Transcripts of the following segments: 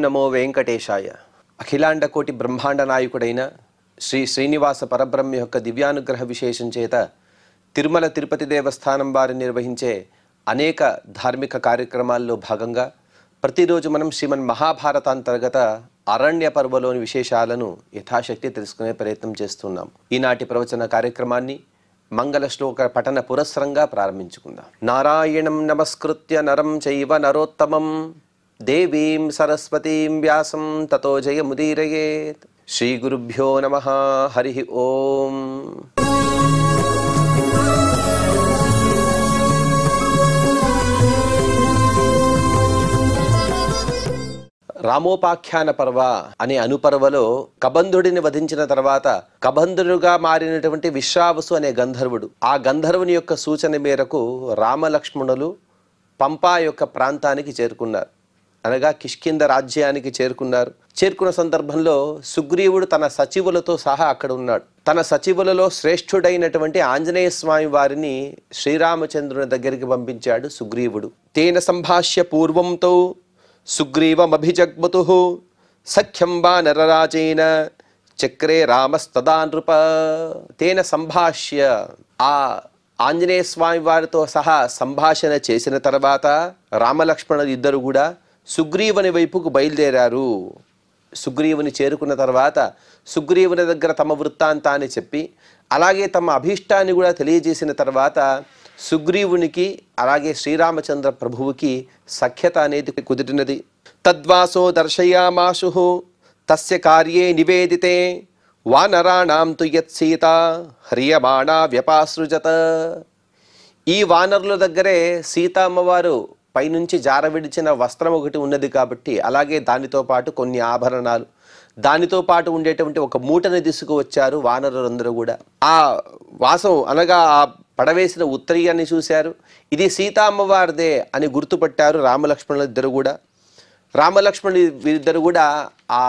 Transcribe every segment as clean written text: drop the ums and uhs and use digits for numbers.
నమో వెంకటేశాయ. అఖిలాండ కోటి బ్రహ్మాండ నాయకుడైన శ్రీ శ్రీనివాస పరబ్రహ్మ యొక్క దివ్యానుగ్రహ విశేషం చేత తిరుమల తిరుపతి దేవస్థానం వారు నిర్వహించే అనేక ధార్మిక కార్యక్రమాల్లో భాగంగా ప్రతిరోజు మనం శ్రీమన్ మహాభారతాంతర్గత అరణ్య పర్వలోని విశేషాలను యథాశక్తి తెలుసుకునే ప్రయత్నం చేస్తున్నాం. ఈనాటి ప్రవచన కార్యక్రమాన్ని మంగళ శ్లోక పఠన పురస్సరంగా ప్రారంభించుకుందాం. నారాయణం నమస్కృత్య నరం చైవ నరోత్తమం దేవీం సరస్వతీం వ్యాసం తతో జయముదీరయేత్. శ్రీ గురుభ్యో నమః. హరి ఓం. రామోపాఖ్యాన పర్వ అనే అనుపర్వలో కబంధుడిని వధించిన తర్వాత కబంధుడుగా మారినటువంటి విశ్రావసు అనే గంధర్వుడు, ఆ గంధర్వుని యొక్క సూచన మేరకు రామలక్ష్మణులు పంపా యొక్క ప్రాంతానికి చేరుకున్నారు. అనగా కిష్కింద రాజ్యానికి చేరుకున్నారు. చేరుకున్న సందర్భంలో సుగ్రీవుడు తన సచివులతో సహా అక్కడ ఉన్నాడు. తన సచివులలో శ్రేష్ఠుడైనటువంటి ఆంజనేయ స్వామి వారిని శ్రీరామచంద్రుని దగ్గరికి పంపించాడు సుగ్రీవుడు. తేన సంభాష్య పూర్వంతో సుగ్రీవమభిజగ్మతు సఖ్యం వానరరాజేన చక్రే రామస్తదా నృప. తేన సంభాష్య, ఆ ఆంజనేయ స్వామి వారితో సహా సంభాషణ చేసిన తర్వాత రామలక్ష్మణులు ఇద్దరు కూడా సుగ్రీవుని వైపుకు బయలుదేరారు. సుగ్రీవుని చేరుకున్న తర్వాత సుగ్రీవుని దగ్గర తమ వృత్తాంతాన్ని చెప్పి అలాగే తమ అభీష్టాన్ని కూడా తెలియజేసిన తర్వాత సుగ్రీవునికి అలాగే శ్రీరామచంద్ర ప్రభువుకి సఖ్యత అనేది కుదిరినది. తద్వాసో దర్శయామాశు తస్య కార్యే నివేదితే వానరాణాం తు యత్సీత హ్రియమాణా వ్యపాసృజత. ఈ వానరుల దగ్గరే సీతమ్మవారు పైనుంచి జారవిడిచిన వస్త్రం ఒకటి ఉన్నది కాబట్టి, అలాగే దానితో పాటు కొన్ని ఆభరణాలు, దానితో పాటు ఉండేటువంటి ఒక మూటని తీసుకువచ్చారు వానరులందరూ కూడా. ఆ వాసం అనగా ఆ పడవేసిన ఉత్తరీయాన్ని చూశారు. ఇది సీతామ్మవారిదే అని గుర్తుపట్టారు రామలక్ష్మణులు ఇద్దరు కూడా. రామలక్ష్మణులు వీరిద్దరు కూడా ఆ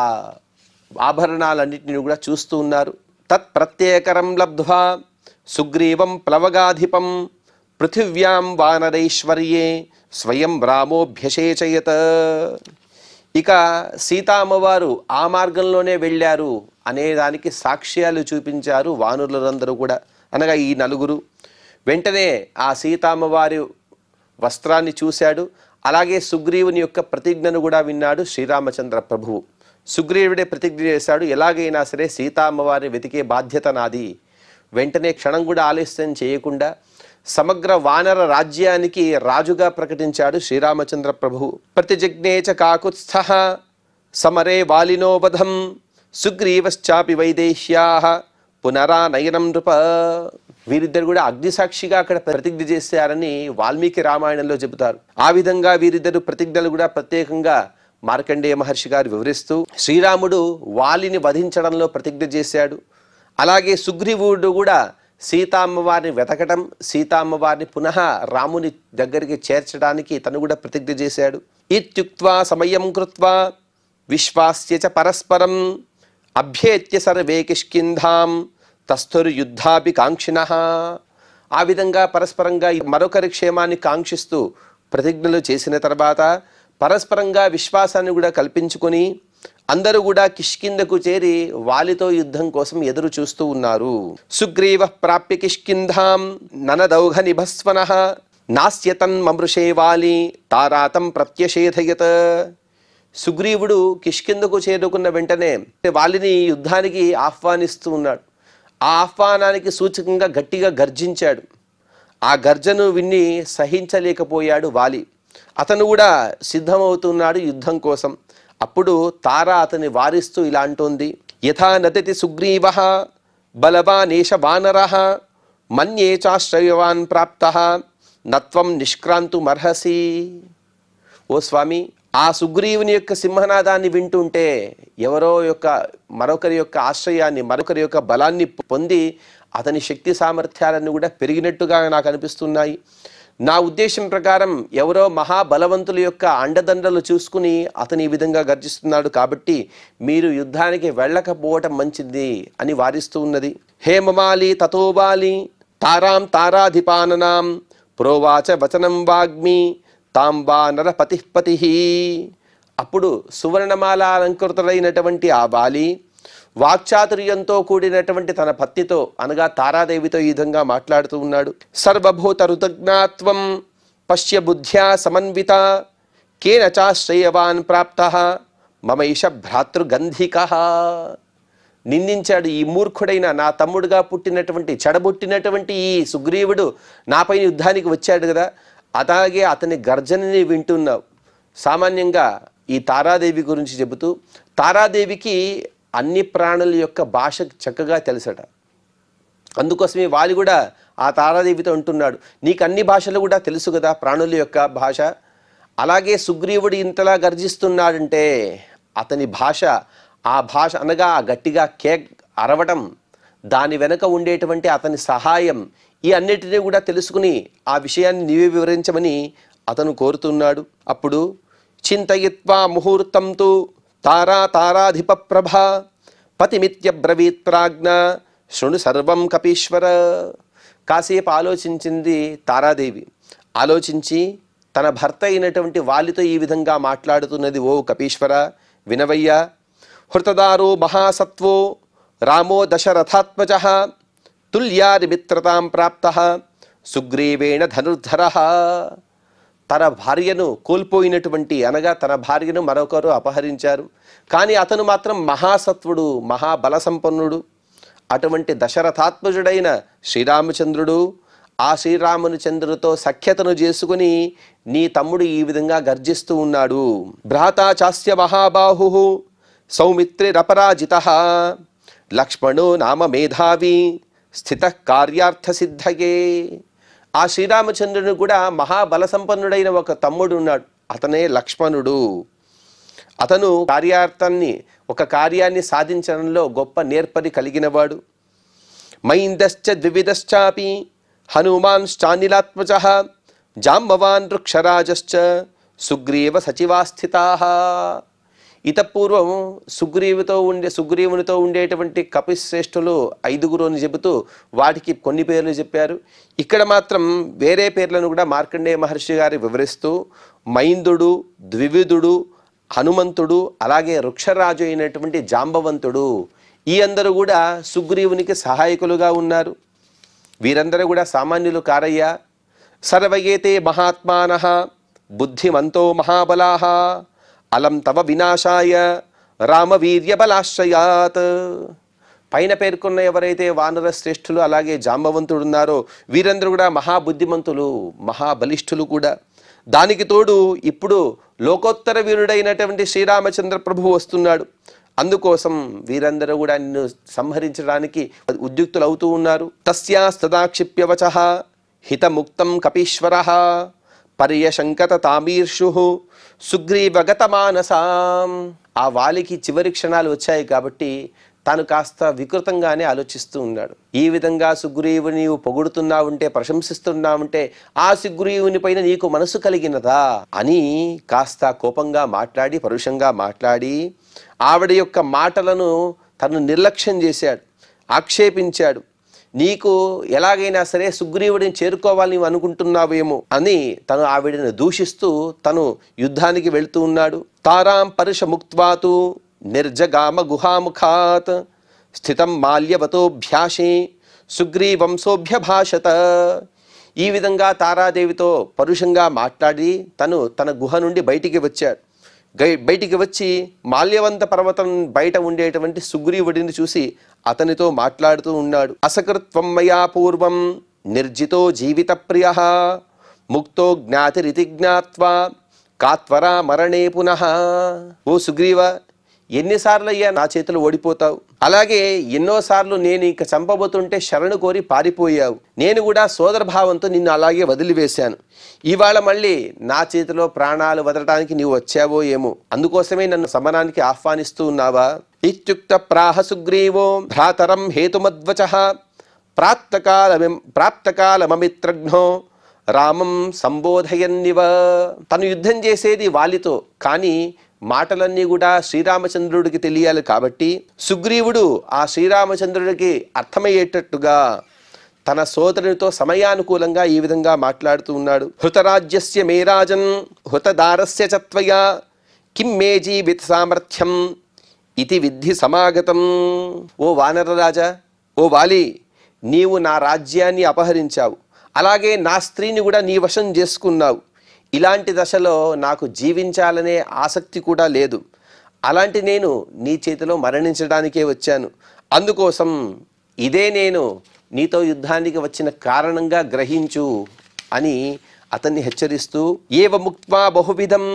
ఆభరణాలన్నింటినీ కూడా చూస్తూ ఉన్నారు. తత్ ప్రత్యేకరం లబ్ధ్వా సుగ్రీవం ప్లవగాధిపం పృథివ్యాం వానరైశ్వర్యే స్వయం రామోభ్యషేచయత. ఇక సీతామ్మవారు ఆ మార్గంలోనే వెళ్ళారు అనేదానికి సాక్ష్యాలు చూపించారు వానరులందరూ కూడా, అనగా ఈ నలుగురు. వెంటనే ఆ సీతామ్మవారి వస్త్రాన్ని చూశాడు. అలాగే సుగ్రీవుని యొక్క ప్రతిజ్ఞను కూడా విన్నాడు శ్రీరామచంద్ర ప్రభువు. సుగ్రీవుడే ప్రతిజ్ఞ చేశాడు, ఎలాగైనా సరే సీతామ్మవారిని వెతికే బాధ్యత నాది. వెంటనే క్షణం కూడా ఆలస్యం చేయకుండా సమగ్ర వానర రాజ్యానికి రాజుగా ప్రకటించాడు శ్రీరామచంద్ర ప్రభువు. ప్రతిజిజ్ఞేచ కాకుత్స్థః సమరే వాలినోవధం సుగ్రీవశ్చాపి వైదేశ్యాః పునరానయనం నృప. వీరిద్దరు కూడా అగ్నిసాక్షిగా అక్కడ ప్రతిజ్ఞ చేశారని వాల్మీకి రామాయణంలో చెబుతారు. ఆ విధంగా వీరిద్దరు ప్రతిజ్ఞలు కూడా ప్రత్యేకంగా మార్కండేయ మహర్షి గారు వివరిస్తూ, శ్రీరాముడు వాలిని వధించడంలో ప్రతిజ్ఞ చేశాడు. అలాగే సుగ్రీవుడు కూడా సీతామ్మవారిని వెతకడం, సీతామ్మవారిని పునః రాముని దగ్గరికి చేర్చడానికి తను కూడా ప్రతిజ్ఞ చేశాడు. ఇత్యుక్త్వా సమయం కృత్వా విశ్వాస్య చ పరస్పరం అభ్యేత్య సర్వే కిష్కింధాం తస్థురు యుద్ధాపి కాంక్షిణః. ఆ విధంగా పరస్పరంగా మరొకరి క్షేమాన్ని కాంక్షిస్తూ ప్రతిజ్ఞలు చేసిన తర్వాత పరస్పరంగా విశ్వాసాన్ని కూడా కల్పించుకొని అందరూ కూడా కిష్కిందకు చేరి వాలితో యుద్ధం కోసం ఎదురు చూస్తూ ఉన్నారు. సుగ్రీవ ప్రాప్య కిష్కింధాం ననదౌఘ నిభస్వనః నాస్యతన్ మమృషే వాలి తారాతం ప్రత్యషేధయత. సుగ్రీవుడు కిష్కిందకు చేరుకున్న వెంటనే వాలిని యుద్ధానికి ఆహ్వానిస్తూ ఉన్నాడు. ఆ ఆహ్వానానికి సూచకంగా గట్టిగా గర్జించాడు. ఆ గర్జను విని సహించలేకపోయాడు వాలి. అతను కూడా సిద్ధమవుతున్నాడు యుద్ధం కోసం. అప్పుడు తార అతని వారిస్తూ ఇలా అంటోంది, యథా నదతి సుగ్రీవః బలవానేష వానరః మన్యే చాశ్రయవాన్ ప్రాప్తః నత్వం నిష్క్రాంతుమర్హసి. ఓ స్వామి, ఆ సుగ్రీవుని యొక్క సింహనాదాన్ని వింటుంటే ఎవరో యొక్క మరొకరి యొక్క ఆశ్రయాన్ని, మరొకరి యొక్క బలాన్ని పొంది అతని శక్తి సామర్థ్యాలను కూడా పెరిగినట్టుగా నాకు అనిపిస్తున్నాయి. నా ఉద్దేశం ప్రకారం ఎవరో మహాబలవంతుల యొక్క అండదండలు చూసుకుని అతని ఈ విధంగా గర్జిస్తున్నాడు కాబట్టి మీరు యుద్ధానికి వెళ్ళకపోవటం మంచిది అని వారిస్తూ ఉన్నది. హేమమాలి తతోవాలి తారాం తారాధిపాననాం ప్రోవాచ వచనం వాగ్మి తాంబా నరపతిః పతిః. అప్పుడు సువర్ణమాల అలంకృతుడైనటువంటి ఆ వాలి వాక్చాతుర్యంతో కూడినటువంటి తన పత్నితో అనగా తారాదేవితో ఈ విధంగా మాట్లాడుతూ ఉన్నాడు. సర్వభూత ఋతజ్ఞాత్వం పశ్య బుద్ధ్యా సమన్విత కేన చాశ్రయవాన్ ప్రాప్త మమైష భ్రాతృగంధిక. నిందించాడు. ఈ మూర్ఖుడైన నా తమ్ముడుగా పుట్టినటువంటి చెడబుట్టినటువంటి ఈ సుగ్రీవుడు నాపైన యుద్ధానికి వచ్చాడు కదా, అలాగే అతని గర్జనని వింటున్నావు. సామాన్యంగా ఈ తారాదేవి గురించి చెబుతూ, తారాదేవికి అన్ని ప్రాణుల యొక్క భాష చక్కగా తెలుసట. అందుకోసమే వాళ్ళు కూడా ఆ తారాదేవితో అంటున్నాడు, నీకు అన్ని భాషలు కూడా తెలుసు కదా ప్రాణుల యొక్క భాష. అలాగే సుగ్రీవుడు ఇంతలా గర్జిస్తున్నాడంటే అతని భాష, ఆ భాష అనగా గట్టిగా కేక్ అరవడం, దాని వెనక ఉండేటువంటి అతని సహాయం, ఈ అన్నిటినీ కూడా తెలుసుకుని ఆ విషయాన్ని నీవే వివరించమని అతను కోరుతున్నాడు. అప్పుడు చింతయిత్వా ముహూర్తంతు తారాధిప ప్రభ పతిమిత్యబ్రవీత్ ప్రాజ్ఞ శృణు సర్వం కపీశ్వర. కాసేపు ఆలోచించింది తారాదేవి. ఆలోచించి తన భర్త అయినటువంటి వాలితో ఈ విధంగా మాట్లాడుతున్నది, ఓ కపీశ్వర వినవయ్యా. హృతదారో మహాసత్వో రామో దశరథాత్మజ తుల్యారి మిత్రతాం ప్రాప్త సుగ్రీవేణ ధనుర్ధర. తన భార్యను కోల్పోయినటువంటి అనగా తన భార్యను మరొకరు అపహరించారు, కానీ అతను మాత్రం మహాసత్వుడు, మహాబలసంపన్నుడు. అటువంటి దశరథాత్మజుడైన శ్రీరామచంద్రుడు ఆ శ్రీరామచంద్రుడితో సఖ్యతను చేసుకుని నీ తమ్ముడు ఈ విధంగా గర్జిస్తూ ఉన్నాడు. భ్రాతా చాస్య మహాబాహు సౌమిత్రిరపరాజిత లక్ష్మణో నామ మేధావి స్థిత కార్యార్థ సిద్ధయే. ఆ శ్రీరామచంద్రుని కూడా మహాబల సంపన్నుడైన ఒక తమ్ముడు ఉన్నాడు, అతనే లక్ష్మణుడు. అతను ఒక కార్యాన్ని సాధించడంలో గొప్ప నేర్పరి కలిగినవాడు. మైందశ్చ ద్వివిధశ్చాపి హనుమాన్శ్చానిలాత్మజ జాంబవాన్ వృక్షరాజశ్చ సుగ్రీవ సచివాస్థితాః. ఇతపూర్వం సుగ్రీవునితో ఉండేటువంటి కపిశ్రేష్ఠులు 5గురు అని చెబుతూ వాటికి కొన్ని పేర్లు చెప్పారు. ఇక్కడ మాత్రం వేరే పేర్లను కూడా మార్కండేయ మహర్షి గారు వివరిస్తూ మైందుడు, ద్వివిధుడు, హనుమంతుడు, అలాగే వృక్షరాజు అయినటువంటి జాంబవంతుడు, ఈ అందరూ కూడా సుగ్రీవునికి సహాయకులుగా ఉన్నారు. వీరందరూ కూడా సామాన్యులు కారయ్యా. సర్వయేతే మహాత్మానః బుద్ధిమంతో మహాబలాః అలం తవ వినాశాయ రామవీర్యబలాశ్రయాత్. పైన పేర్కొన్న ఎవరైతే వానర శ్రేష్ఠులు అలాగే జాంబవంతుడు ఉన్నారో వీరందరూ కూడా మహాబుద్ధిమంతులు, మహాబలిష్ఠులు కూడా. దానికి తోడు ఇప్పుడు లోకోత్తర వీరుడైనటువంటి శ్రీరామచంద్ర ప్రభువు వస్తున్నాడు. అందుకోసం వీరందరూ కూడా నిన్ను సంహరించడానికి ఉద్యుక్తులు అవుతూ ఉన్నారు. తస్యాస్తదాక్షిప్యవచః హితముక్తం కపీశ్వరః పర్యశంకత తామీర్షు సుగ్రీవగత మానసాం. ఆ వాలికి చివరి క్షణాలు వచ్చాయి కాబట్టి తాను కాస్త వికృతంగానే ఆలోచిస్తూ ఉన్నాడు. ఈ విధంగా సుగ్రీవుని నీవు పొగుడుతున్నావుంటే, ప్రశంసిస్తున్నావుంటే ఆ సుగ్రీవుని పైన నీకు మనసు కలిగినదా అని కాస్త కోపంగా మాట్లాడి, పరుషంగా మాట్లాడి ఆవిడ యొక్క మాటలను తను నిర్లక్ష్యం చేశాడు, ఆక్షేపించాడు. నీకు ఎలాగైనా సరే సుగ్రీవుడిని చేరుకోవాలని నీవు అనుకుంటున్నావేమో అని తను ఆవిడని దూషిస్తూ తను యుద్ధానికి వెళ్తూ ఉన్నాడు. తారాం పరుష ముక్త్వాతు నిర్జగామ గుహాముఖాత్ స్థితం మాల్యవతోభ్యాషే సుగ్రీవంసోభ్యభాషత. ఈ విధంగా తారాదేవితో పరుషంగా మాట్లాడి తన గుహ నుండి బయటికి వచ్చాడు. బయటికి వచ్చి మాల్యవంత పర్వతం బయట ఉండేటువంటి సుగ్రీవుడిని చూసి అతనితో మాట్లాడుతూ ఉన్నాడు. అసకృత్వం మయా పూర్వం నిర్జితో జీవిత ప్రియ ముక్తో జ్ఞాతిరితి జ్ఞాత్వా కాత్వరా మరణే పునః. ఓ సుగ్రీవ, ఎన్నిసార్లు అయ్యా నా చేతులు ఓడిపోతావు? అలాగే ఎన్నోసార్లు నేను ఇక చంపబోతుంటే శరణు కోరి పారిపోయావు. నేను కూడా సోదర భావంతో నిన్ను అలాగే వదిలివేశాను. ఇవాళ మళ్ళీ నా చేతిలో ప్రాణాలు వదలడానికి నీవు వచ్చావో ఏమో, అందుకోసమే నన్ను సమరానికి ఆహ్వానిస్తూ ఇత్యుక్త ప్రాహ సుగ్రీవో భ్రాతరం హేతుమద్వచః ప్రాప్తకాలమమిత్రఘ్నో రామం సంబోధయన్నివ. తను యుద్ధం చేసేది వాలితో, కానీ మాటలన్నీ కూడా శ్రీరామచంద్రుడికి తెలియాలి కాబట్టి సుగ్రీవుడు ఆ శ్రీరామచంద్రుడికి అర్థమయ్యేటట్టుగా తన సోదరునితో సమయానుకూలంగా ఈ విధంగా మాట్లాడుతూ ఉన్నాడు. హృతరాజ్యస్య మే రాజన్ హృతదారస్య చత్వయా కిం మే జీవిత సామర్థ్యం ఇది విద్ధి సమాగతం. ఓ వానర రాజా, ఓ వాలి, నీవు నా రాజ్యాన్ని అపహరించావు, అలాగే నా స్త్రీని కూడా నీ వశం చేసుకున్నావు. ఇలాంటి దశలో నాకు జీవించాలనే ఆసక్తి కూడా లేదు. అలాంటి నేను నీ చేతిలో మరణించడానికే వచ్చాను. అందుకోసం ఇదే నేను నీతో యుద్ధానికి వచ్చిన కారణంగా గ్రహించు అని అతన్ని హెచ్చరిస్తూ, ఏవ ముక్త్వా బహువిధం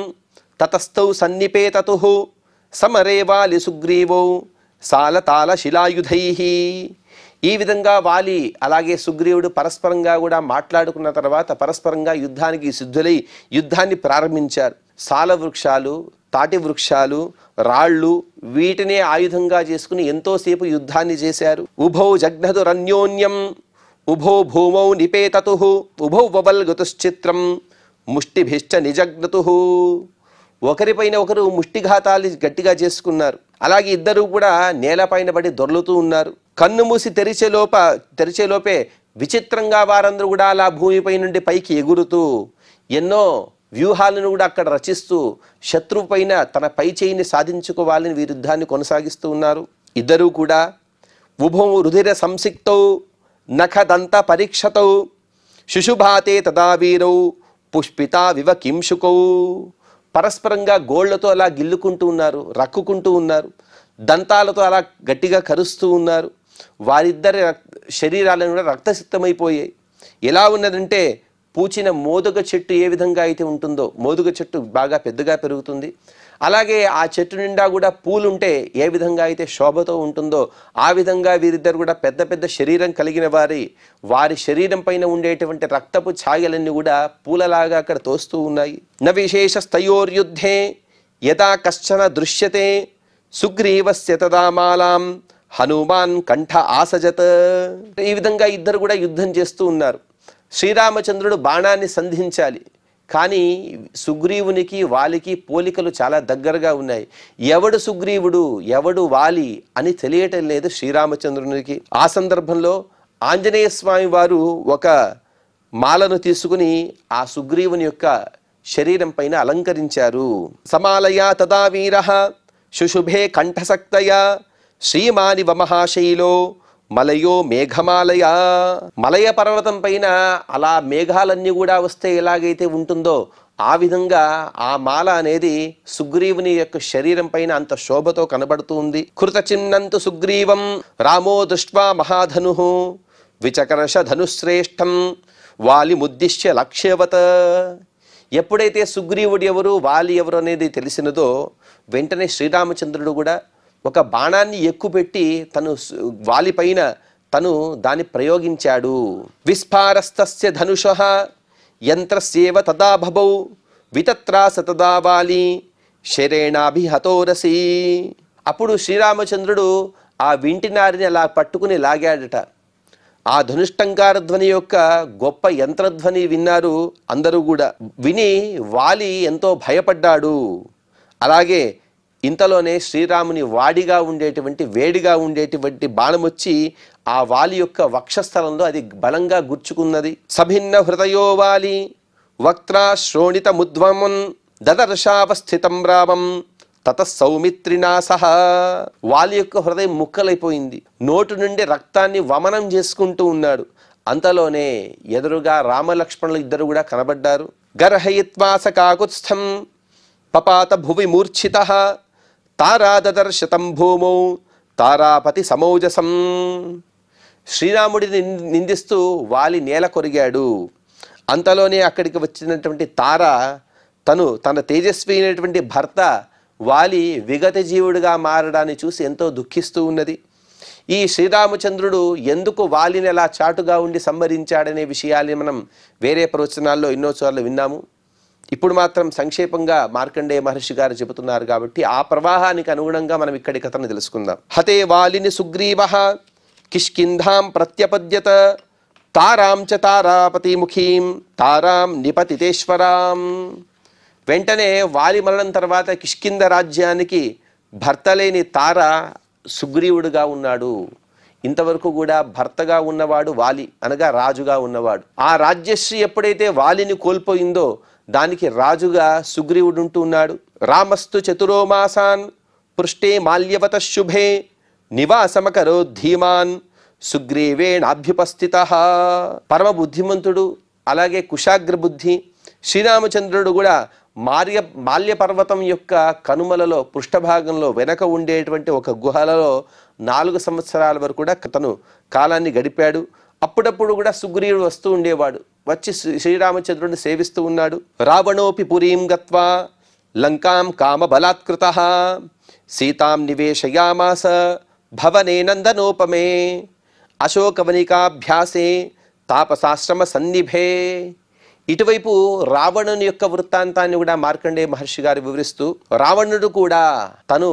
తతస్థౌ సన్నిపేతతుః సమరే వాలి సుగ్రీవో సాలతాల శిలాయుధైః. ఈ విధంగా వాలి అలాగే సుగ్రీవుడు పరస్పరంగా కూడా మాట్లాడుకున్న తర్వాత పరస్పరంగా యుద్ధానికి సిద్ధులై యుద్ధాన్ని ప్రారంభించారు. సాల వృక్షాలు, తాటి వృక్షాలు, రాళ్ళు, వీటినే ఆయుధంగా చేసుకుని ఎంతోసేపు యుద్ధాన్ని చేశారు. ఉభౌ జగ్నదురన్యోన్యం ఉభౌ భూమౌ నిపేతతుః ఉభౌ వవల్గతుశ్చిత్రం ముష్టిభిశ్చ నిజగ్నతుః. ఒకరిపైన ఒకరు ముష్టిఘాతాలు గట్టిగా చేసుకున్నారు. అలాగే ఇద్దరు కూడా నేలపైన పడి దొర్లుతూ ఉన్నారు. కన్ను మూసి తెరిచేలోపే విచిత్రంగా వారందరూ కూడా అలా భూమిపై నుండి పైకి ఎగురుతూ ఎన్నో వ్యూహాలను కూడా అక్కడ రచిస్తూ శత్రువు పైన తన పై చేయిని సాధించుకోవాలని వీరి యుద్ధాన్ని కొనసాగిస్తూ ఉన్నారు. ఇద్దరూ కూడా ఉభౌ రుధిర సంసిక్తౌ నఖదంత పరీక్షతౌ శుశుభాతే తదా వీరౌ పుష్పితా వివ కింశుకౌ. పరస్పరంగా గోళ్లతో అలా గిల్లుకుంటూ ఉన్నారు, రక్కుకుంటూ ఉన్నారు, దంతాలతో అలా గట్టిగా కరుస్తూ ఉన్నారు. వారిద్దరి శరీరాలను కూడా రక్తసిక్తమైపోయాయి. ఎలా ఉన్నదంటే పూచిన మోదుగ చెట్టు ఏ విధంగా అయితే ఉంటుందో, మోదుగ చెట్టు బాగా పెద్దగా పెరుగుతుంది, అలాగే ఆ చెట్టు నిండా కూడా పూలుంటే ఏ విధంగా అయితే శోభతో ఉంటుందో ఆ విధంగా వీరిద్దరు కూడా పెద్ద పెద్ద శరీరం కలిగిన వారి శరీరం పైన ఉండేటువంటి రక్తపు ఛాయలన్నీ కూడా పూలలాగా అక్కడ తోస్తూ ఉన్నాయి. న విశేష స్థయోర్యుద్ధే యథా కశ్చన దృశ్యతే సుగ్రీవస్య తదా మాలాం హనుమాన్ కంఠ ఆసజత్. ఈ విధంగా ఇద్దరు కూడా యుద్ధం చేస్తూ ఉన్నారు. శ్రీరామచంద్రుడు బాణాన్ని సంధించాలి, కానీ సుగ్రీవునికి వాలికి పోలికలు చాలా దగ్గరగా ఉన్నాయి. ఎవడు సుగ్రీవుడు ఎవడు వాలి అని తెలియటం లేదు శ్రీరామచంద్రునికి. ఆ సందర్భంలో ఆంజనేయ స్వామి వారు ఒక మాలను తీసుకుని ఆ సుగ్రీవుని యొక్క శరీరం పైన అలంకరించారు. సమాలయా తదా వీరః శుశుభే కంఠసక్తయా శ్రీమాని వమహాశైలో మలయో మేఘమాలయ. మలయ పర్వతం పైన అలా మేఘాలన్నీ కూడా వస్తే ఎలాగైతే ఉంటుందో ఆ విధంగా ఆ మాల అనేది సుగ్రీవుని యొక్క శరీరం పైన అంత శోభతో కనబడుతూ ఉంది. కృతచిన్నంతు సుగ్రీవం రామో దృష్ట్వా మహాధను విచకర్ష ధనుశ్రేష్టం వాలి ముద్దిశ్య లక్ష్యవత. ఎప్పుడైతే సుగ్రీవుడు ఎవరు వాలి ఎవరు అనేది తెలిసినదో వెంటనే శ్రీరామచంద్రుడు కూడా ఒక బాణాన్ని ఎక్కుపెట్టి తను వాలిపైన దాన్ని ప్రయోగించాడు. విస్ఫారస్తస్య ధనుషః యంత్రస్యేవ తదా భవౌ వితత్రాస తదా వాలి శరేణాభిహతోరసి. అప్పుడు శ్రీరామచంద్రుడు ఆ వింటినారిని అలా పట్టుకుని లాగాడట. ఆ ధనుష్టంకార ధ్వని యొక్క గొప్ప యంత్రధ్వని విన్నారు అందరూ కూడా. విని వాలి ఎంతో భయపడ్డాడు. అలాగే ఇంతలోనే శ్రీరాముని వేడిగా ఉండేటువంటి బాణం వచ్చి ఆ వాలి యొక్క వక్షస్థలంలో అది బలంగా గుచ్చుకున్నది. సభిన్న హృదయో వాలి వక్త్రా శ్రోణిత ముద్వమన్ దదర్శావస్థితం రామం తత సౌమిత్రినా సహ. వాలి యొక్క హృదయం ముక్కలైపోయింది. నోటు నుండి రక్తాన్ని వమనం చేసుకుంటూ ఉన్నాడు. అంతలోనే ఎదురుగా రామలక్ష్మణులు ఇద్దరు కూడా కనబడ్డారు. గర్హయిత్వాస కాకుత్స్థం పపాత భువి మూర్ఛితః తారాదర్శతం భూమౌ తారాపతి సమౌజసం. శ్రీరాముడిని నిందిస్తూ వాలి నేల కొరిగాడు. అంతలోనే అక్కడికి వచ్చినటువంటి తార తన తేజస్వి అయినటువంటి భర్త వాలి విగత జీవుడిగా మారడాన్ని చూసి ఎంతో దుఃఖిస్తూ ఉన్నది. ఈ శ్రీరామచంద్రుడు ఎందుకు వాలిని అలా చాటుగా ఉండి సంహరించాడనే విషయాన్ని మనం వేరే ప్రవచనాల్లో ఎన్నోసార్లు విన్నాము. ఇప్పుడు మాత్రం సంక్షేపంగా మార్కండేయ మహర్షి గారు చెబుతున్నారు కాబట్టి ఆ ప్రవాహానికి అనుగుణంగా మనం ఇక్కడి కథను తెలుసుకుందాం. హతే వాలిని సుగ్రీవః కిష్కింధాం ప్రత్యపద్యత తారాం చ తారాపతిముఖీం తారాం నిపతితేశ్వరాం. వెంటనే వాలి మరణం తర్వాత కిష్కింద రాజ్యానికి భర్త లేని తార సుగ్రీవుడుగా ఉన్నాడు. ఇంతవరకు కూడా భర్తగా ఉన్నవాడు వాలి అనగా రాజుగా ఉన్నవాడు. ఆ రాజ్యశ్రీ ఎప్పుడైతే వాలిని కోల్పోయిందో దానికి రాజుగా సుగ్రీవుడు ఉంటూ ఉన్నాడు. రామస్తు చతురో మాసాన్ పృష్టే మాల్యవత శుభే నివాసమకరో ధీమాన్ సుగ్రీవేణాభ్యుపస్థిత. పరమ బుద్ధిమంతుడు, అలాగే కుశాగ్ర బుద్ధి శ్రీరామచంద్రుడు కూడా మాల్య పర్వతం యొక్క కనుమలలో పృష్ఠభాగంలో వెనక ఉండేటువంటి ఒక గుహలలో 4 సంవత్సరాల వరకు కూడా తను కాలాన్ని గడిపాడు. అప్పుడప్పుడు కూడా సుగ్రీవుడు వస్తూ ఉండేవాడు, వచ్చి శ్రీరామచంద్రుడిని సేవిస్తూ ఉన్నాడు. రావణోపి పురీం గత్వా లంకాం కామ బలాత్కృతః సీతాం నివేశయామాస భవనే నందనోపమే అశోకవనికాభ్యాసే తాపసాశ్రమ సన్నిభే. ఇటువైపు రావణుని యొక్క వృత్తాంతాన్ని కూడా మార్కండేయ మహర్షి గారు వివరిస్తూ, రావణుడు కూడా తను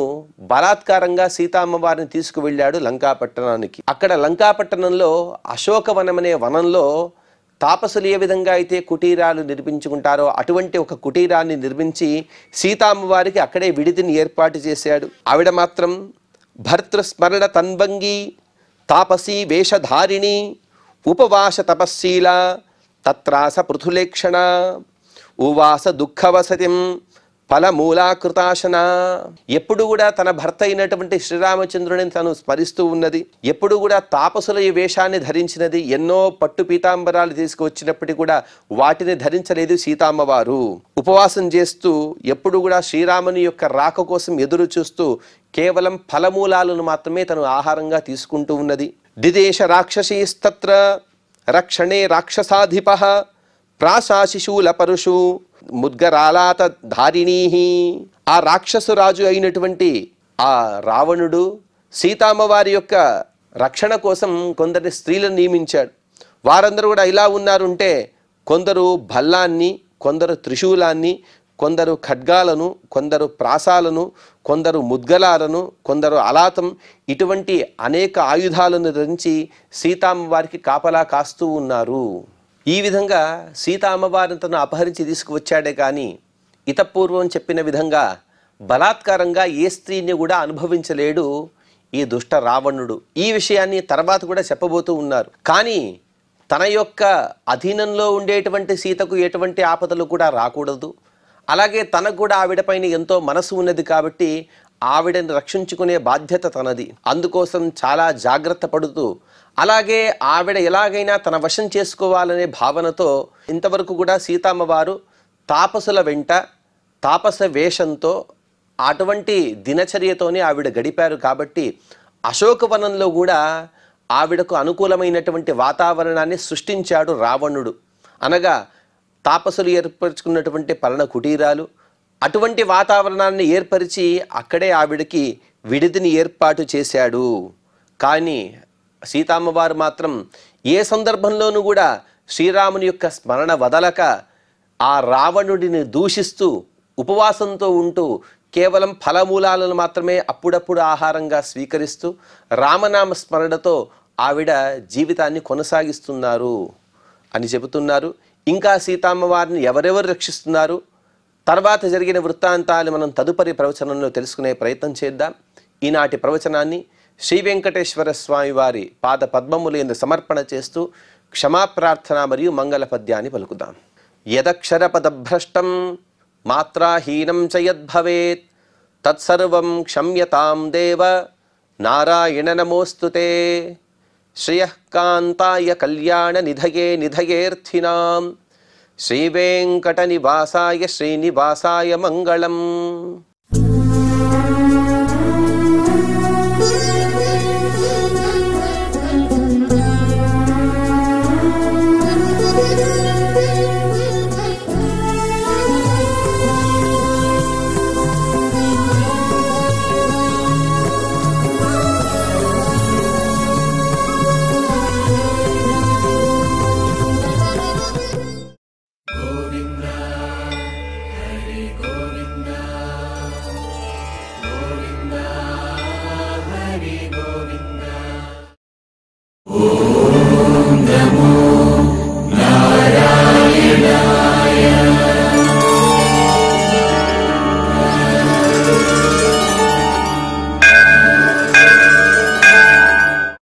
బలాత్కారంగా సీతామ్మవారిని తీసుకువెళ్ళాడు లంకాపట్టణానికి. అక్కడ లంకాపట్టణంలో అశోకవనం అనే వనంలో తాపసులు ఏ విధంగా అయితే కుటీరాలు నిర్మించుకుంటారో అటువంటి ఒక కుటీరాన్ని నిర్మించి సీతామ్మవారికి అక్కడే విడిదిని ఏర్పాటు చేశాడు. ఆవిడ మాత్రం భర్తృస్మరణ తన్వంగి తాపసీ వేషధారిణి ఉపవాస తపస్శీల తత్రాస పృథులేక్షణ ఉవాస దుఃఖవసతిం ఫలమూలాకృతాశన. ఎప్పుడు కూడా తన భర్త అయినటువంటి శ్రీరామచంద్రుని తను స్మరిస్తూ ఉన్నది, ఎప్పుడు కూడా తాపసుల ఈ వేషాన్ని ధరించినది. ఎన్నో పట్టు పీతాంబరాలు తీసుకువచ్చినప్పటికీ కూడా వాటిని ధరించలేదు సీతామ్మవారు. ఉపవాసం చేస్తూ ఎప్పుడు కూడా శ్రీరాముని యొక్క రాక కోసం ఎదురు చూస్తూ కేవలం ఫలమూలాలను మాత్రమే తను ఆహారంగా తీసుకుంటూ ఉన్నది. దిదేశ రాక్షసీస్తత్ర రక్షణే రాక్షసాధిప ప్రాశాశిశూల పరుషు ముద్గరాలాత ధారిణీ. ఆ రాక్షసు రాజు అయినటువంటి ఆ రావణుడు సీతామ్మవారి యొక్క రక్షణ కోసం కొందరి స్త్రీలను నియమించాడు. వారందరూ కూడా ఇలా ఉన్నారుంటే కొందరు భల్లాన్ని, కొందరు త్రిశూలాన్ని, కొందరు ఖడ్గాలను, కొందరు ప్రాసాలను, కొందరు ముద్గలాలను, కొందరు అలాతం, ఇటువంటి అనేక ఆయుధాలను ధరించి సీతామ్మవారికి కాపలా కాస్తూ ఉన్నారు. ఈ విధంగా సీతామ్మవారిని తను అపహరించి తీసుకువచ్చాడే కానీ ఇతపూర్వం చెప్పిన విధంగా బలాత్కారంగా ఏ స్త్రీని కూడా అనుభవించలేడు ఈ దుష్ట రావణుడు. ఈ విషయాన్ని తర్వాత కూడా చెప్పబోతూ ఉన్నారు. కానీ తన యొక్క అధీనంలో ఉండేటువంటి సీతకు ఎటువంటి ఆపదలు కూడా రాకూడదు, అలాగే తనకు కూడా ఆవిడపైన ఎంతో మనసు ఉన్నది కాబట్టి ఆవిడని రక్షించుకునే బాధ్యత తనది. అందుకోసం చాలా జాగ్రత్త పడుతూ, అలాగే ఆవిడ ఎలాగైనా తన వశం చేసుకోవాలనే భావనతో ఇంతవరకు కూడా సీతామ్మవారు తాపసుల వెంట తాపస వేషంతో అటువంటి దినచర్యతోనే ఆవిడ గడిపారు. కాబట్టి అశోకవనంలో కూడా ఆవిడకు అనుకూలమైనటువంటి వాతావరణాన్ని సృష్టించాడు రావణుడు. అనగా తాపసులు ఏర్పరచుకున్నటువంటి పర్ణ కుటీరాలు, అటువంటి వాతావరణాన్ని ఏర్పరిచి అక్కడే ఆవిడకి విడిదిని ఏర్పాటు చేశాడు. కానీ సీతామ్మవారు మాత్రం ఏ సందర్భంలోనూ కూడా శ్రీరాముని యొక్క స్మరణ వదలక ఆ రావణుడిని దూషిస్తూ ఉపవాసంతో ఉంటూ కేవలం ఫలమూలాలను మాత్రమే అప్పుడప్పుడు ఆహారంగా స్వీకరిస్తూ రామనామ స్మరణతో ఆవిడ జీవితాన్ని కొనసాగిస్తున్నారు అని చెబుతున్నారు. ఇంకా సీతామ్మవారిని ఎవరెవరు రక్షిస్తున్నారు, తర్వాత జరిగిన వృత్తాంతాలు మనం తదుపరి ప్రవచనంలో తెలుసుకునే ప్రయత్నం చేద్దాం. ఈనాటి ప్రవచనాన్ని శ్రీ వెంకటేశ్వర స్వామి వారి పాద పద్మములందు సమర్పణ చేస్తూ క్షమాప్రార్థన మరియు మంగళ పద్యాన్ని పలుకుదాం. యదక్షర పదభ్రష్టం మాత్రాహీనం చ యద్భవేత్ తత్సర్వం క్షమ్యతాం దేవ నారాయణ నమోస్తుతే. శ్రియః కాంతాయ కళ్యాణ నిధయే నిధయేర్థినాం శ్రీవేంకట నివాసాయ శ్రీనివాసాయ మంగళం.